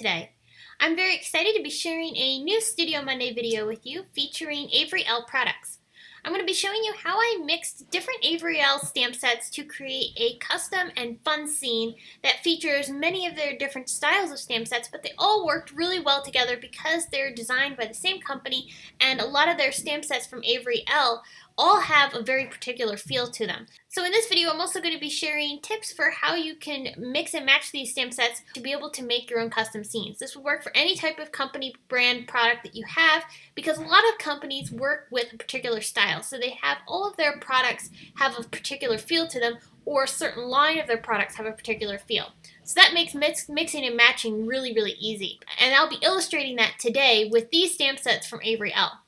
today. I'm very excited to be sharing a new Studio Monday video with you featuring Avery Elle products. I'm going to be showing you how I mixed different Avery Elle stamp sets to create a custom and fun scene that features many of their different styles of stamp sets, but they all worked really well together because they're designed by the same company, and a lot of their stamp sets from Avery Elle all have a very particular feel to them. So in this video, I'm also going to be sharing tips for how you can mix and match these stamp sets to be able to make your own custom scenes. This will work for any type of company brand product that you have, because a lot of companies work with a particular style. So they have all of their products have a particular feel to them, or a certain line of their products have a particular feel. So that makes mixing and matching really, really easy. And I'll be illustrating that today with these stamp sets from Avery Elle.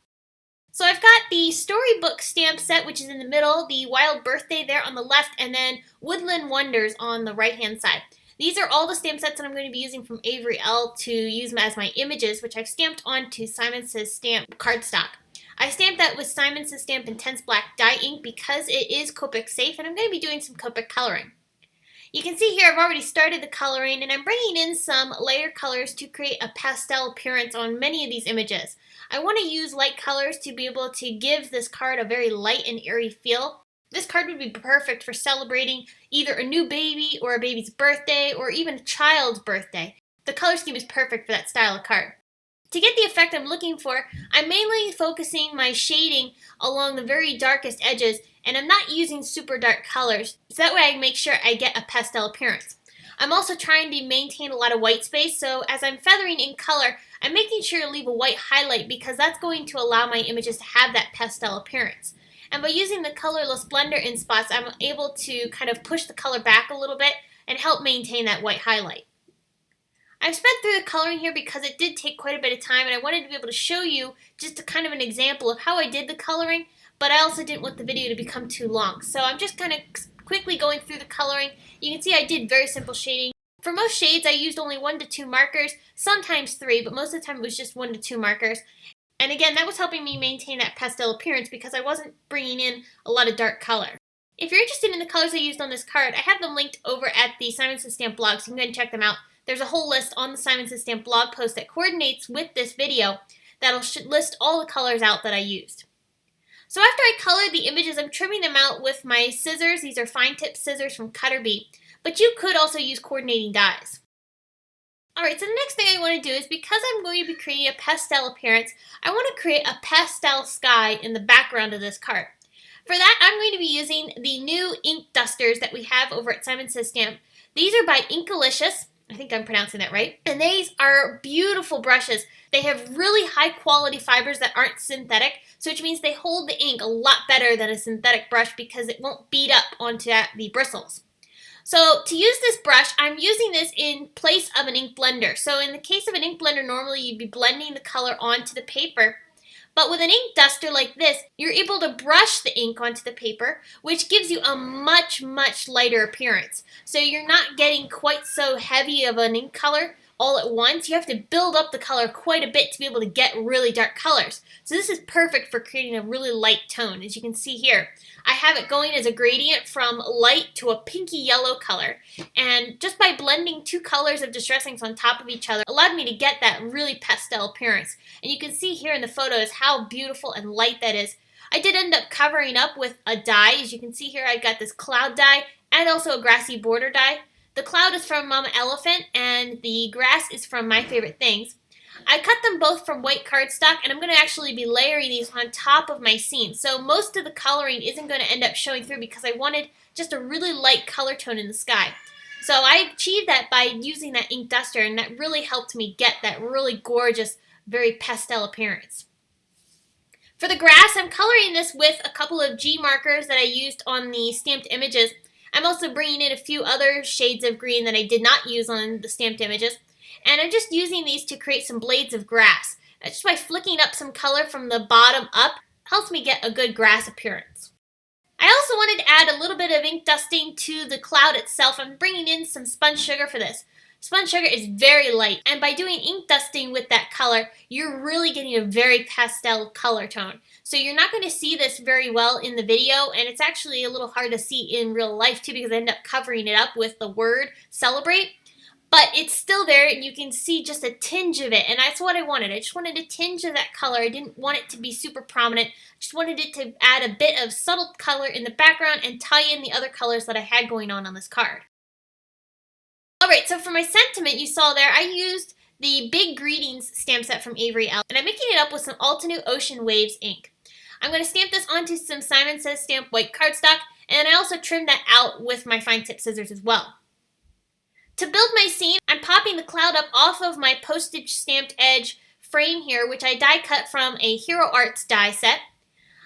So I've got the Storybook stamp set, which is in the middle, the Wild Birthday there on the left, and then Woodland Wonders on the right-hand side. These are all the stamp sets that I'm going to be using from Avery Elle to use as my images, which I've stamped onto Simon Says Stamp cardstock. I stamped that with Simon Says Stamp Intense Black dye ink because it is Copic safe, and I'm going to be doing some Copic coloring. You can see here I've already started the coloring, and I'm bringing in some lighter colors to create a pastel appearance on many of these images. I want to use light colors to be able to give this card a very light and airy feel. This card would be perfect for celebrating either a new baby or a baby's birthday or even a child's birthday. The color scheme is perfect for that style of card. To get the effect I'm looking for, I'm mainly focusing my shading along the very darkest edges, and I'm not using super dark colors, so that way I make sure I get a pastel appearance. I'm also trying to maintain a lot of white space, so as I'm feathering in color, I'm making sure to leave a white highlight because that's going to allow my images to have that pastel appearance. And by using the colorless blender in spots, I'm able to kind of push the color back a little bit and help maintain that white highlight. I've sped through the coloring here because it did take quite a bit of time, and I wanted to be able to show you just a kind of an example of how I did the coloring, but I also didn't want the video to become too long. So I'm just kind of quickly going through the coloring. You can see I did very simple shading. For most shades, I used only 1 to 2 markers, sometimes 3, but most of the time it was just 1 to 2 markers. And again, that was helping me maintain that pastel appearance because I wasn't bringing in a lot of dark color. If you're interested in the colors I used on this card, I have them linked over at the Simon Says Stamp blog, so you can go and check them out. There's a whole list on the Simon Says Stamp blog post that coordinates with this video that'll list all the colors out that I used. So after I colored the images, I'm trimming them out with my scissors. These are fine tip scissors from Cutter-Bee, but you could also use coordinating dies. Alright, so the next thing I want to do is, because I'm going to be creating a pastel appearance, I want to create a pastel sky in the background of this card. For that, I'm going to be using the new ink dusters that we have over at Simon Says Stamp. These are by Inkalicious. I think I'm pronouncing that right. And these are beautiful brushes. They have really high quality fibers that aren't synthetic, so which means they hold the ink a lot better than a synthetic brush because it won't bead up onto the bristles. So to use this brush, I'm using this in place of an ink blender. So in the case of an ink blender, normally you'd be blending the color onto the paper. But with an ink duster like this, you're able to brush the ink onto the paper, which gives you a much, much lighter appearance. So you're not getting quite so heavy of an ink color all at once. You have to build up the color quite a bit to be able to get really dark colors. So this is perfect for creating a really light tone. As you can see here, I have it going as a gradient from light to a pinky yellow color. And just by blending 2 colors of Distress Inks on top of each other allowed me to get that really pastel appearance. And you can see here in the photos how beautiful and light that is. I did end up covering up with a dye. As you can see here, I've got this cloud dye and also a grassy border dye. The cloud is from Mama Elephant and the grass is from My Favorite Things. I cut them both from white cardstock, and I'm going to actually be layering these on top of my scene. So most of the coloring isn't going to end up showing through because I wanted just a really light color tone in the sky. So I achieved that by using that ink duster, and that really helped me get that really gorgeous, very pastel appearance. For the grass, I'm coloring this with a couple of G markers that I used on the stamped images. I'm also bringing in a few other shades of green that I did not use on the stamped images. And I'm just using these to create some blades of grass. Just by flicking up some color from the bottom up helps me get a good grass appearance. I also wanted to add a little bit of ink dusting to the cloud itself. I'm bringing in some spun sugar for this. Spun sugar is very light, and by doing ink dusting with that color, you're really getting a very pastel color tone. So you're not going to see this very well in the video, and it's actually a little hard to see in real life too because I end up covering it up with the word celebrate. but it's still there and you can see just a tinge of it, and that's what I wanted. I just wanted a tinge of that color. I didn't want it to be super prominent. I just wanted it to add a bit of subtle color in the background and tie in the other colors that I had going on this card. Alright, so for my sentiment you saw there, I used the Big Greetings stamp set from Avery Elle, and I'm mixing it up with some Altenew Ocean Waves ink. I'm going to stamp this onto some Simon Says Stamp white cardstock, and I also trimmed that out with my fine tip scissors as well. To build my scene, I'm popping the cloud up off of my postage stamped edge frame here, which I die cut from a Hero Arts die set.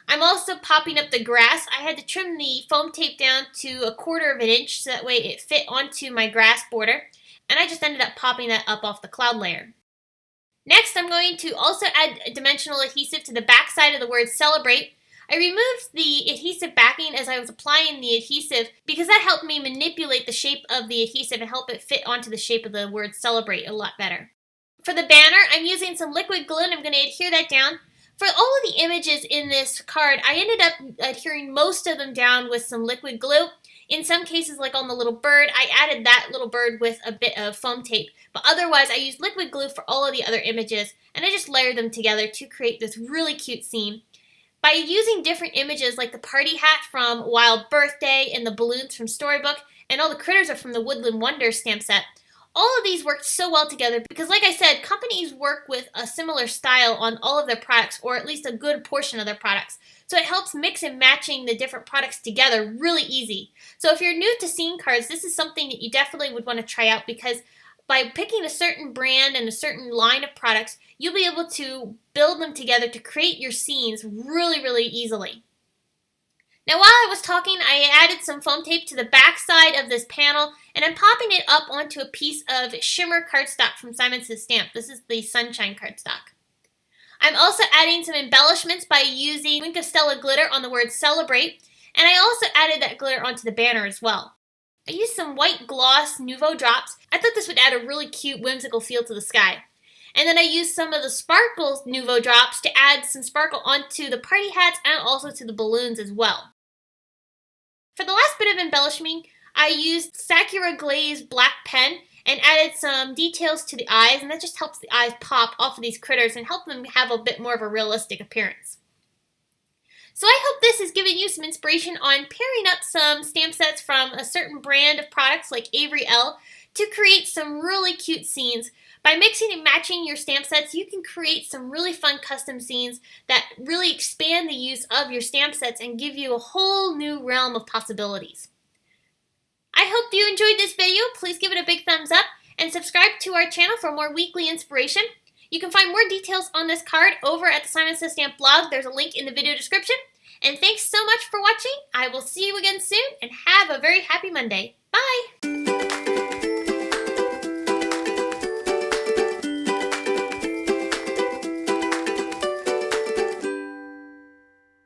I'm also popping up the grass. I had to trim the foam tape down to 1/4 of an inch so that way it fit onto my grass border, and I just ended up popping that up off the cloud layer. Next, I'm going to also add dimensional adhesive to the back side of the word celebrate. I removed the adhesive backing as I was applying the adhesive because that helped me manipulate the shape of the adhesive and help it fit onto the shape of the word celebrate a lot better. For the banner, I'm using some liquid glue and I'm going to adhere that down. For all of the images in this card, I ended up adhering most of them down with some liquid glue. In some cases, like on the little bird, I added that little bird with a bit of foam tape. But otherwise, I used liquid glue for all of the other images, and I just layered them together to create this really cute scene. By using different images like the party hat from Wild Birthday and the balloons from Storybook, and all the critters are from the Woodland Wonders stamp set, all of these worked so well together because, like I said, companies work with a similar style on all of their products, or at least a good portion of their products. So it helps mix and matching the different products together really easy. So if you're new to scene cards, this is something that you definitely would want to try out because by picking a certain brand and a certain line of products, you'll be able to build them together to create your scenes really, really easily. Now while I was talking, I added some foam tape to the back side of this panel, and I'm popping it up onto a piece of shimmer cardstock from Simon Says Stamp. This is the Sunshine cardstock. I'm also adding some embellishments by using Wink of Stella glitter on the word celebrate, and I also added that glitter onto the banner as well. I used some white gloss Nouveau drops. I thought this would add a really cute whimsical feel to the sky. And then I used some of the Sparkles Nouveau drops to add some sparkle onto the party hats and also to the balloons as well. For the last bit of embellishing, I used Sakura Glaze black pen and added some details to the eyes, and that just helps the eyes pop off of these critters and help them have a bit more of a realistic appearance. So I hope this has given you some inspiration on pairing up some stamp sets from a certain brand of products like Avery Elle to create some really cute scenes. By mixing and matching your stamp sets, you can create some really fun custom scenes that really expand the use of your stamp sets and give you a whole new realm of possibilities. I hope you enjoyed this video. Please give it a big thumbs up and subscribe to our channel for more weekly inspiration. You can find more details on this card over at the Simon Says Stamp blog. There's a link in the video description. And thanks so much for watching. I will see you again soon and have a very happy Monday. Bye!